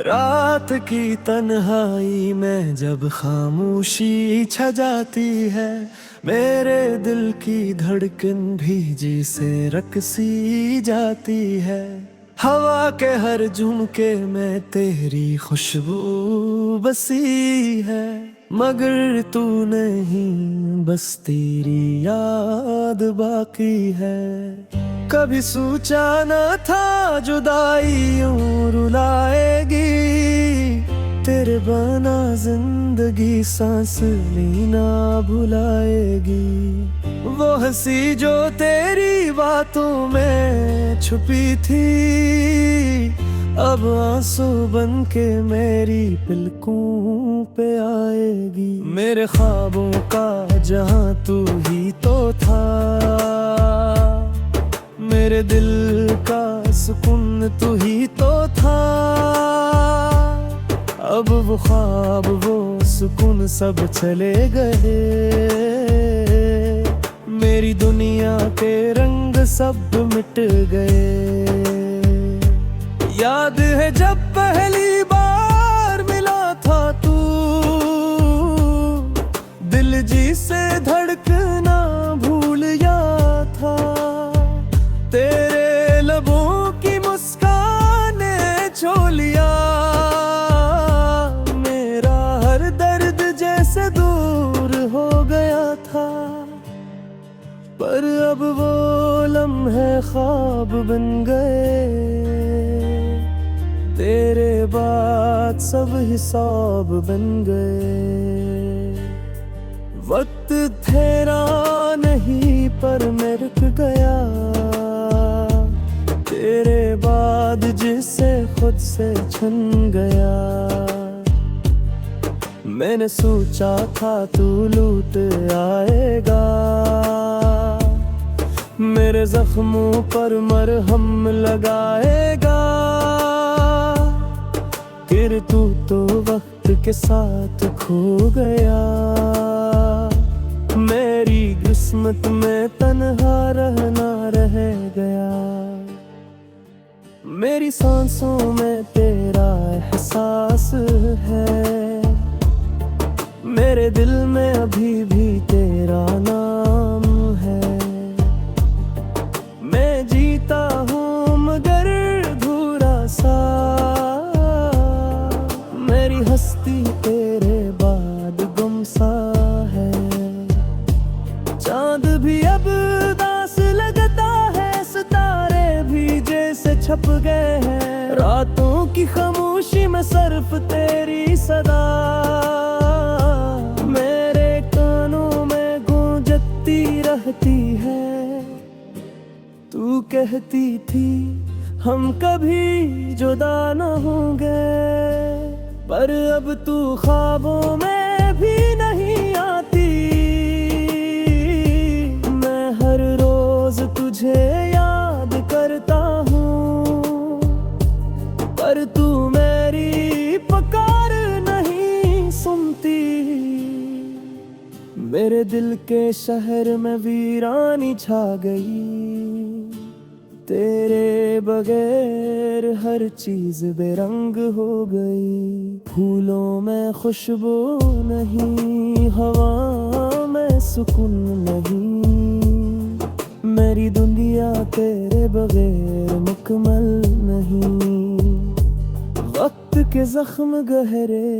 रात की तन्हाई में जब खामोशी छा जाती है, मेरे दिल की धड़कन भीजी से रकसी जाती है। हवा के हर झुमके में तेरी खुशबू बसी है, मगर तू नहीं, बस तेरी याद बाकी है। कभी सोचा न था जुदाई यूं रुलाएगी, तेरे बना जिंदगी सांस लेना भुलाएगी। वो हंसी जो तेरी बातों में छुपी थी, अब आंसू बन के मेरी पलकों पे आएगी। मेरे ख्वाबों का जहां तू ही तो था, मेरे दिल का सुकून तू ही तो था। अब वो ख्वाब वो सुकून सब चले गए, मेरी दुनिया के रंग सब मिट गए। याद है जब पहली बार मिला था तू, दिल जी से धड़कना भूल गया था। तेरे लबों की मुस्काने छो लिया, मेरा हर दर्द जैसे दूर हो गया था। पर अब वो लम्हे ख्वाब बन गए, तेरे बाद सब हिसाब बन गए। वक्त ठहरा नहीं पर मैं रुक गया, तेरे बाद जिसे खुद से छन गया। मैंने सोचा था तू लूट आएगा, मेरे जख्मों पर मरहम लगाएगा। फिर तू तो वक्त के साथ खो गया, मेरी किस्मत में तन्हा रहना रह गया। मेरी सांसों में तेरा एहसास है, मेरे दिल में अभी भी तेरा नाम है। मैं जीता हूँ मगर अधूरा सा, मेरी हस्ती तेरे बाद गुमसा है। चांद भी अब दास लगता है, सितारे भी जैसे छप गए हैं। रातों की खामोशी में सिर्फ तेरी सदा मेरे कानों में गूंजती रहती है। तू कहती थी हम कभी जुदा न होंगे, पर अब तू ख्वाबों में भी नहीं आती। मैं हर रोज तुझे याद करता हूँ, पर तू मेरी पुकार नहीं सुनती। मेरे दिल के शहर में वीरानी छा गई, तेरे बगैर हर चीज बेरंग हो गई। फूलों में खुशबू नहीं, हवा में सुकून नहीं, मेरी दुनिया तेरे बगैर मुकम्मल नहीं। वक्त के जख्म गहरे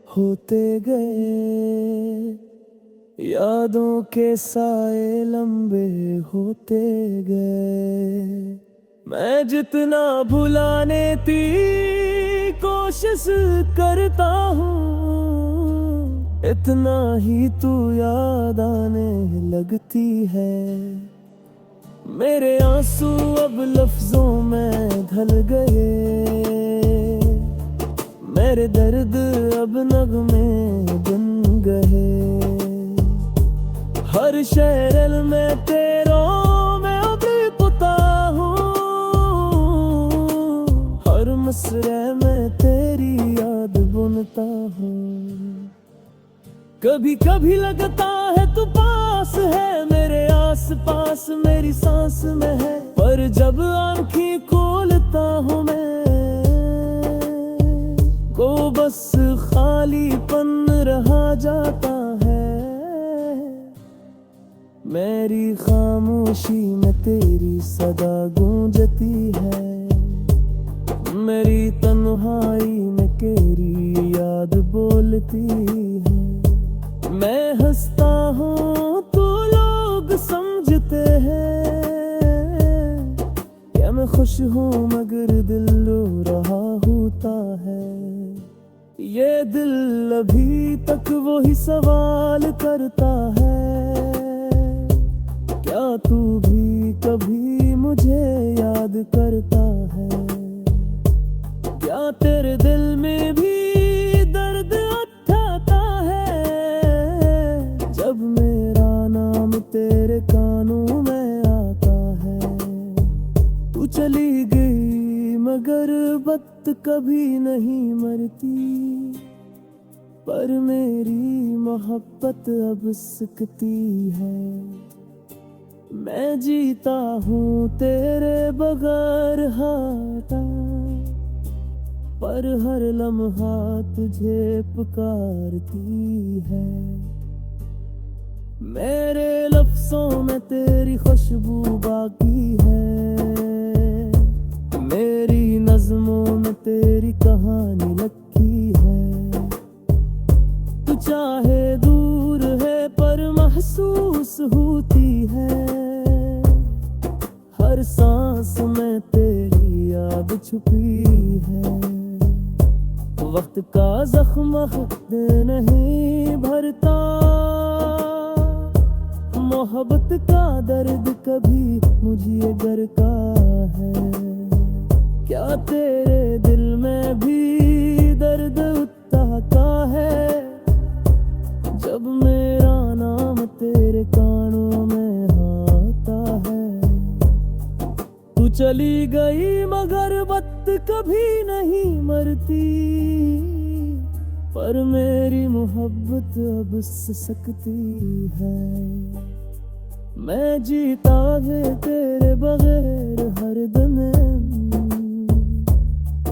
होते गए, यादों के साए लंबे होते गए। मैं जितना भुलाने की कोशिश करता हूँ, इतना ही तू याद आने लगती है। मेरे आंसू अब लफ्जों में ढल गए, मेरे दर्द अब नगमे बन गए। हर शेर में तेरों में अभी पुता हूँ, हर मसरे में तेरी याद बुनता हूँ। कभी कभी लगता है तू पास है, मेरे आस पास मेरी सांस में है, पर जब आंखें खोलता हूँ मैं को बस खालीपन रहा जाता है। मेरी खामोशी में तेरी सदा गूंजती है, मेरी तन्हाई में तेरी याद बोलती है। मैं हंसता हूँ तो लोग समझते हैं क्या मैं खुश हूँ, मगर दिल रो रहा होता है। ये दिल अभी तक वही सवाल करता है, क्या तू भी कभी मुझे याद करता है? क्या तेरे दिल में भी दर्द उठाता है जब मेरा नाम तेरे कानों में आता है? तू चली गई मगर बात कभी नहीं मरती, पर मेरी मोहब्बत अब सिकती है। मैं जीता हूँ तेरे बगैर हाटा, पर हर लम्हा तुझे पुकारती है। मेरे लफ्ज़ों में तेरी खुशबू बाकी है, मेरी नज़्मों में तेरी कहानी लिखी है। तू चाहे दूर है पर महसूस होती है, हर सांस में तेरी याद छुपी है। वक्त का जख्म खुद नहीं भरता, मोहब्बत का दर्द कभी मुझे घर का है। क्या तेरे दिल में भी दर्द उतना का है जब मेरा नाम तेरे कानों में आता है? तू चली गई मगर बात कभी नहीं मरती, पर मेरी मोहब्बत अब सिसकती है। मैं जीता है तेरे बगैर हर दिन,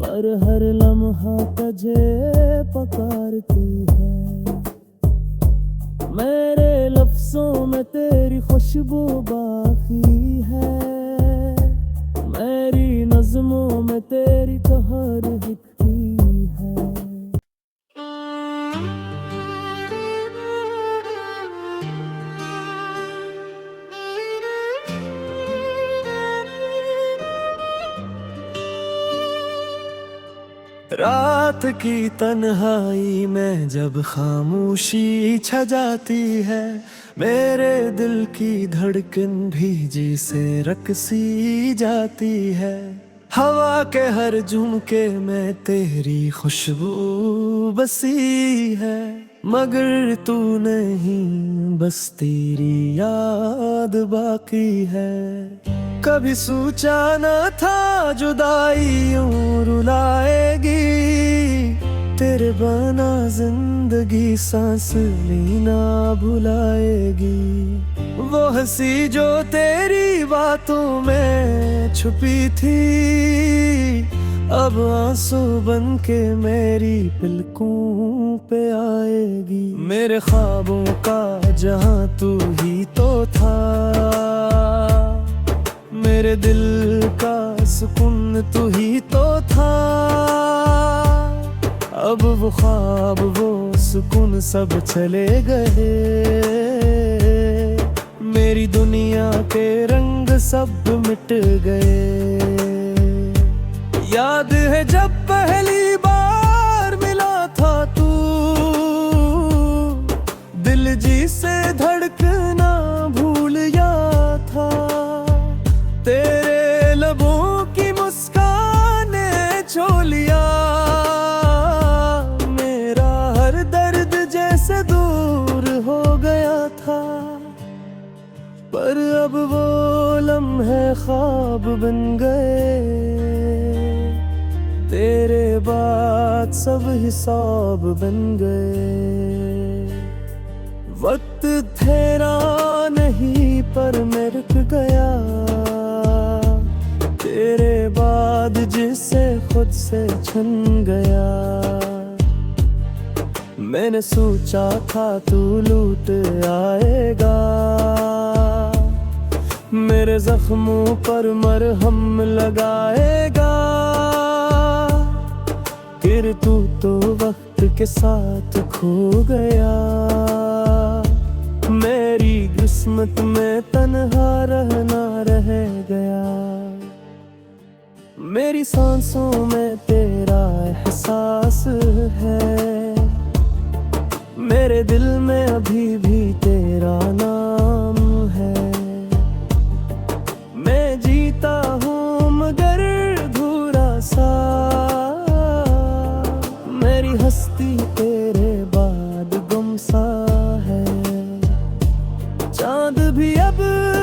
पर हर लम्हा तुझे पुकारती है। मेरे लफ्ज़ों में तेरी खुशबू बाकी है, मेरी नज़्मों में तेरी कहानी लिखी है। रात की तन्हाई में जब खामोशी छा जाती है, मेरे दिल की धड़कन भीजी से रकसी जाती है। हवा के हर झुमके में तेरी खुशबू बसी है, मगर तू नहीं बस तेरी याद बाकी है। कभी सोचा न था जुदाई यूं रुलाएगी, तेरे बना जिंदगी सांस लेना भुलाएगी। वो हंसी जो तेरी बातों में छुपी थी, अब आंसू बन के मेरी पलकों पे आएगी। मेरे ख्वाबों का जहां तू ही तो था, मेरे दिल का सुकून तू ही तो था। अब वो ख्वाब वो सुकून सब चले गए, मेरी दुनिया के रंग सब मिट गए। याद है जब पहली बार मिला था तू, दिल जी से धड़कना भूल गया था। तेरे लबों की मुस्कान ने छो लिया, मेरा हर दर्द जैसे दूर हो गया था। पर अब वो लम्हे ख्वाब बन गए, तेरे बाद सब हिसाब बन गए। वक्त ठहरा नहीं पर मैं रुक गया तेरे बाद, जिससे खुद से छन गया। मैंने सोचा था तू लूट आएगा, मेरे जख्मों पर मरहम लगाएगा। फिर तू तो वक्त के साथ खो गया, मेरी किस्मत में तन्हा रहना रह गया। मेरी सांसों में तेरा एहसास है, मेरे दिल में अभी भी तेरा नाम है। मैं जीता हूँ मगर अधूरा सा, मेरी हस्ती तेरे बाद गुम सा है। चांद भी अब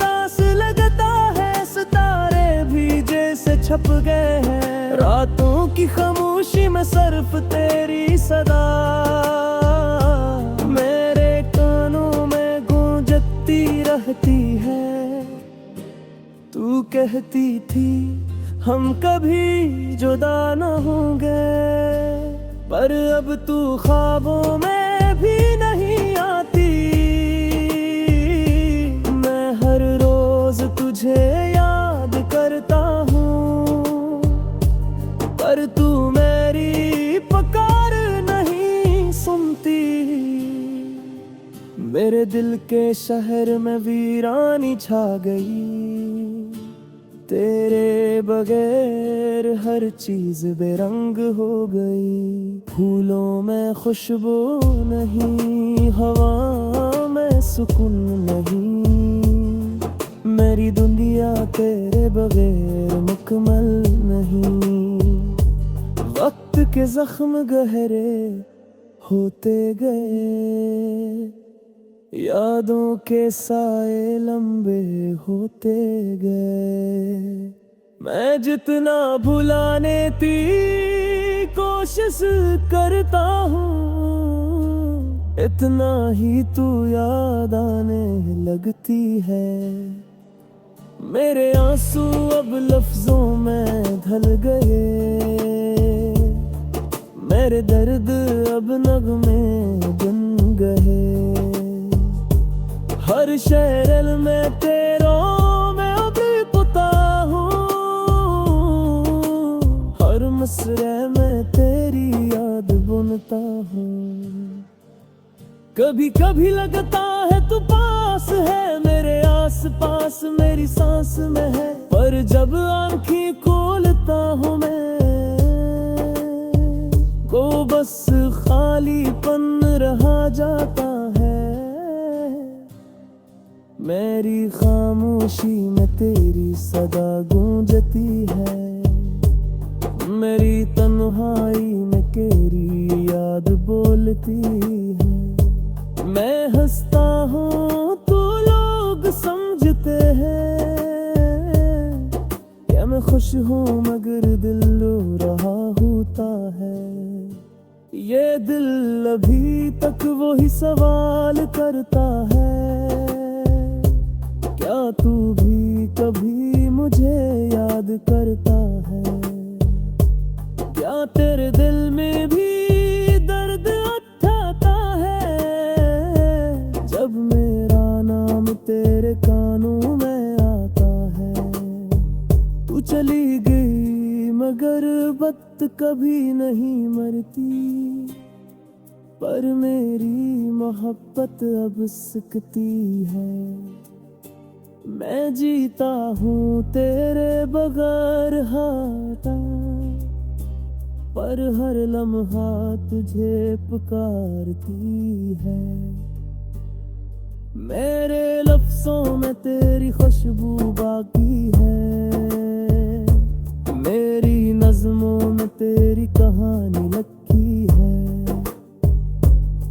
दास लगता है, सितारे भी जैसे छप गए हैं। रातों की खामोशी में सिर्फ तेरी सदा मेरे कानों में गूंजती रहती है। तू कहती थी हम कभी जुदा न होंगे, पर अब तू ख्वाबों में भी नहीं आती। मैं हर रोज तुझे याद करता हूँ, पर तू मेरी पुकार नहीं सुनती। मेरे दिल के शहर में वीरानी छा गई, तेरे बगैर हर चीज बेरंग हो गई। फूलों में खुशबू नहीं, हवा में सुकून नहीं, मेरी दुनिया तेरे बगैर मुकम्मल नहीं। वक्त के जख्म गहरे होते गए, यादों के साए लंबे होते गए। मैं जितना भुलाने की कोशिश करता हूँ, इतना ही तू याद आने लगती है। मेरे आंसू अब लफ्जों में ढल गए, मेरे दर्द अब नगमे बन गए। हर शेर में तेरों में अब पुता हूँ, हर मसरे में तेरी याद बुनता हूँ। कभी कभी लगता है तू पास है, मेरे आस पास मेरी सांस में है। पर जब आंखें खोलता हूँ मैं, को बस खालीपन रहा जाता है। मेरी खामोशी में तेरी सदा गूंजती है, मेरी तन्हाई में तेरी याद बोलती है। मैं हंसता हूँ तो लोग समझते हैं क्या मैं खुश हूँ, मगर दिल रो रहा होता है। ये दिल अभी तक वही सवाल करता है, क्या तू भी कभी मुझे याद करता है? क्या तेरे दिल में भी दर्द उठाता है, जब मेरा नाम तेरे कानों में आता है? तू चली गई मगर बात कभी नहीं मरती, पर मेरी मोहब्बत अब सिकती है। मैं जीता हूँ तेरे बगैर हाटा, पर हर लम्हा तुझे पुकारती है। मेरे लफ्जों में तेरी खुशबू बाकी है, मेरी नज़्मों में तेरी कहानी लिखी है।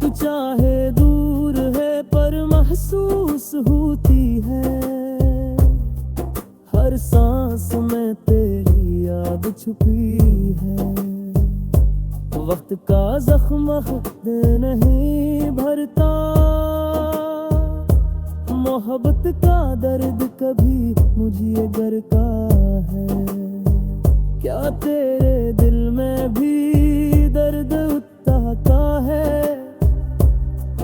तू चाहे दूर है पर महसूस होती है, हर सांस में तेरी याद छुपी है। वक्त का जख्म खुद नहीं भरता, मोहब्बत का दर्द कभी मुझे घर का है। क्या तेरे दिल में भी दर्द उतना का है,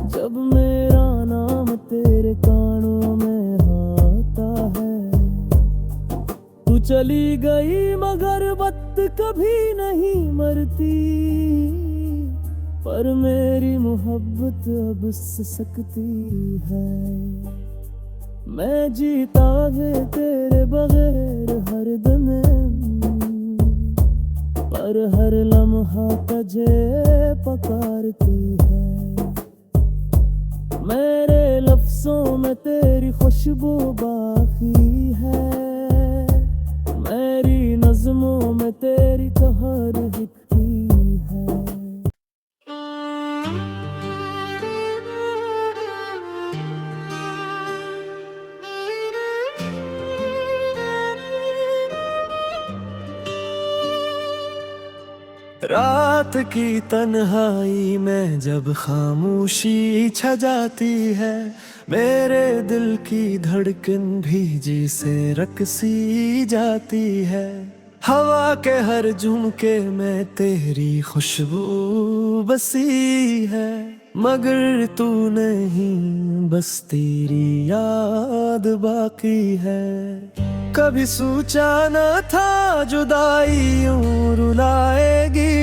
जब मेरा नाम तेरे कानों में आता है। तू चली गई मगर वक्त कभी नहीं मरती, पर मेरी मोहब्बत अब उससे सकती है। मैं जीता है तेरे बगैर हर दम, पर हर लम्हा तुझे पुकारती है। मेरे लफ्जों में तेरी खुशबू बाकी है, मेरी नज़्मों में तेरी कहर दिखती है। रात की तन्हाई में जब खामोशी छा जाती है, मेरे दिल की धड़कन भी जी से रकसी जाती है। हवा के हर झुमके में तेरी खुशबू बसी है, मगर तू नहीं बस तेरी याद बाकी है। कभी सोचा न था जुदाई यूं रुलाएगी,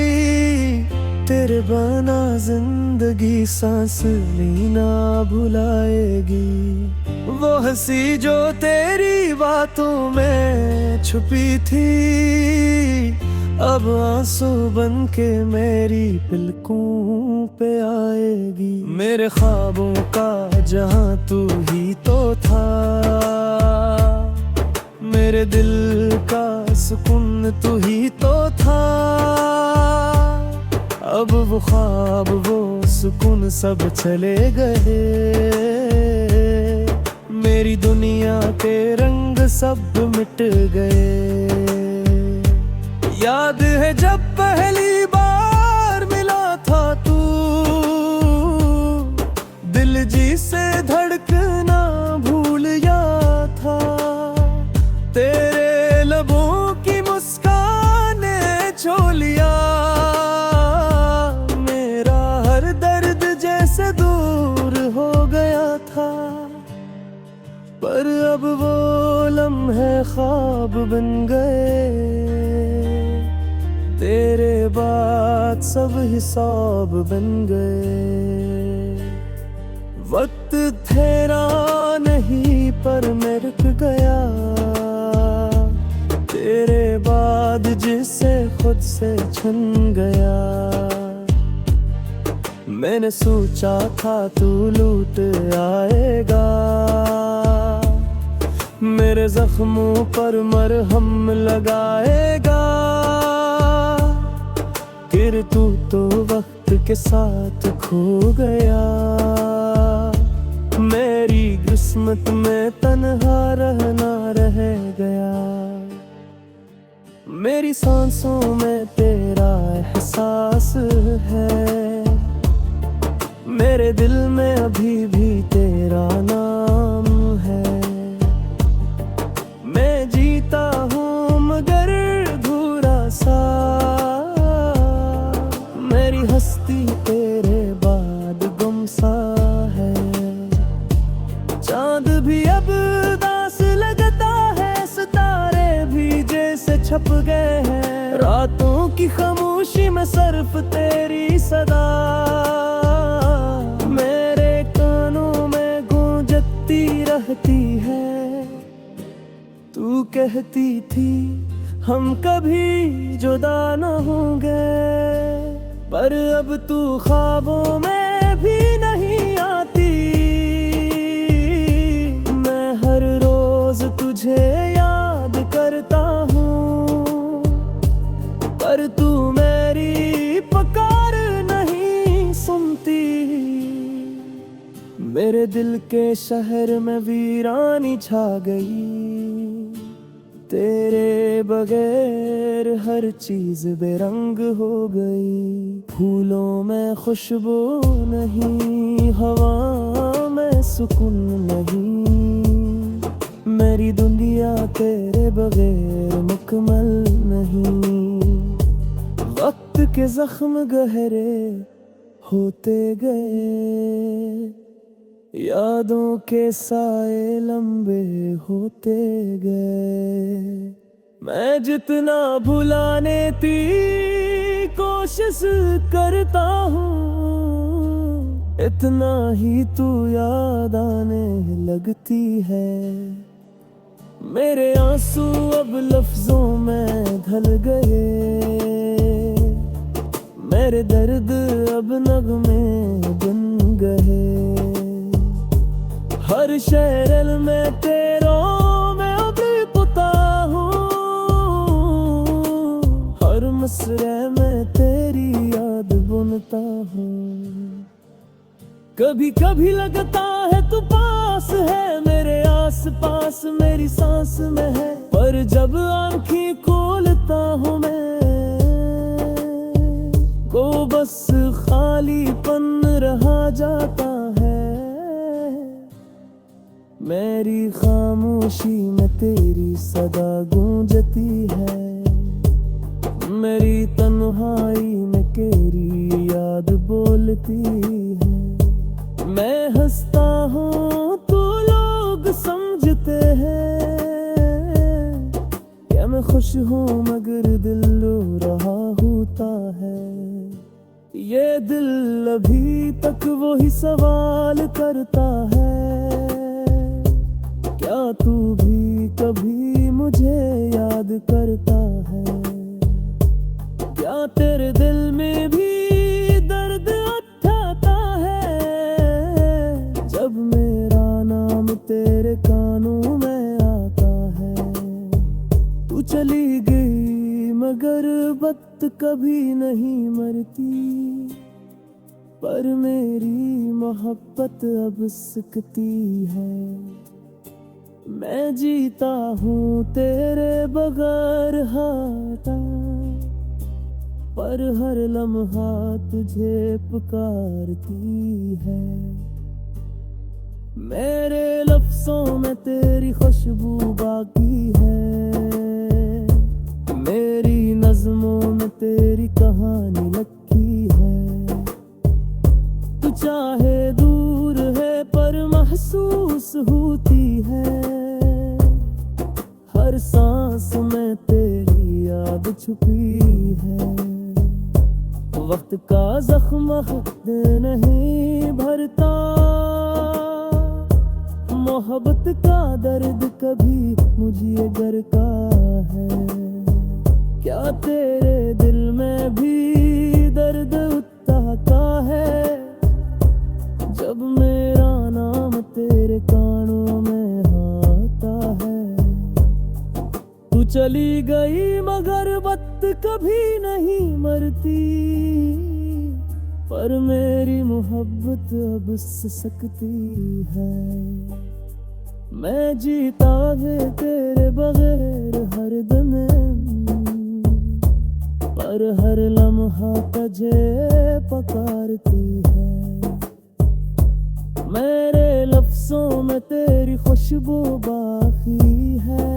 तेरे बना जिंदगी सांस लेना भुलाएगी। वो हंसी जो तेरी बातों में छुपी थी, अब आंसू बन के मेरी पलकों पे आएगी। मेरे ख्वाबों का जहां तू ही तो था, मेरे दिल का सुकून तू ही तो था। अब वो ख्वाब वो सुकून सब चले गए, मेरी दुनिया के रंग सब मिट गए। याद है जब पहली बार मिला था तू, दिल जी से धड़कना भूल गया था। तेरे लबों की मुस्कान ने छो लिया, मेरा हर दर्द जैसे दूर हो गया था। पर अब वो लम्हे ख्वाब बन गए, तेरे बाद सब हिसाब बन गए। वक्त ठहरा नहीं पर मैं रुक गया, तेरे बाद जिसे खुद से छन गया। मैंने सोचा था तू लूट आएगा, मेरे जख्मों पर मरहम लगाएगा। फिर तू तो वक्त के साथ खो गया, मेरी किस्मत में तन्हा रहना रह गया। मेरी सांसों में तेरा एहसास है, मेरे दिल में अभी भी तेरा नाम है। मैं जीता हूँ मगर अधूरा सा, मेरी हस्ती तेरे बाद गुमसा है। चांद भी अब दास लगता है, सितारे भी जैसे छप गए हैं। रातों की खामोशी में सिर्फ तेरी सदा मेरे कानों में गूंजती रहती है। तू कहती थी हम कभी जुदा न होंगे, पर अब तू ख्वाबों में भी नहीं आती। मैं हर रोज तुझे याद करता हूँ, पर तू मेरी पुकार नहीं सुनती। मेरे दिल के शहर में वीरानी छा गई, तेरे बगैर हर चीज बेरंग हो गई। फूलों में खुशबू नहीं, हवा में सुकून नहीं। मेरी दुनिया तेरे बगैर मुकम्मल नहीं। वक्त के जख्म गहरे होते गए, यादों के साए लंबे होते गए। मैं जितना भुलाने की कोशिश करता हूँ, इतना ही तू याद आने लगती है। मेरे आंसू अब लफ्जों में ढल गए, मेरे दर्द अब नगमे बन गए। हर शहर में तेरों में अब पुता हूँ, हर मसरे में तेरी याद बुनता हूँ। कभी कभी लगता है तू पास है, मेरे आस पास मेरी सांस में है। पर जब आंखें खोलता हूँ मैं, को बस खालीपन रहा जाता है। मेरी खामोशी में तेरी सदा गूंजती है, मेरी तन्हाई में तेरी याद बोलती है। मैं हंसता हूँ तो लोग समझते हैं क्या मैं खुश हूँ, मगर दिल रो रहा होता है। ये दिल अभी तक वही सवाल करता है, क्या तू भी कभी मुझे याद करता है। क्या तेरे दिल में भी दर्द उठाता है, जब मेरा नाम तेरे कानों में आता है। तू चली गई मगर बात कभी नहीं मरती, पर मेरी मोहब्बत अब सिकती है। मैं जीता हूँ तेरे बगैर हाथा, पर हर लम्हा तुझे पुकारती है। मेरे लफ्जों में तेरी खुशबू बाकी है, मेरी नज़्मों में तेरी कहानी लखी है। तू चाहे दूर है पर महसूस होती है, हर सांस में तेरी याद छुपी है। वक्त का जख्म खुद नहीं भरता, मोहब्बत का दर्द कभी मुझे घर का है। क्या तेरे दिल में भी दर्द उठाता है, जब मेरा नाम तेरे कानों में आता है। तू चली गई मगर बात कभी नहीं मरती, पर मेरी मोहब्बत अब सकती है। मैं जीता है तेरे बगैर हर दिन, पर हर लम्हा तुझे पुकारती है। मेरे लफ्जों में तेरी खुशबू बाकी है,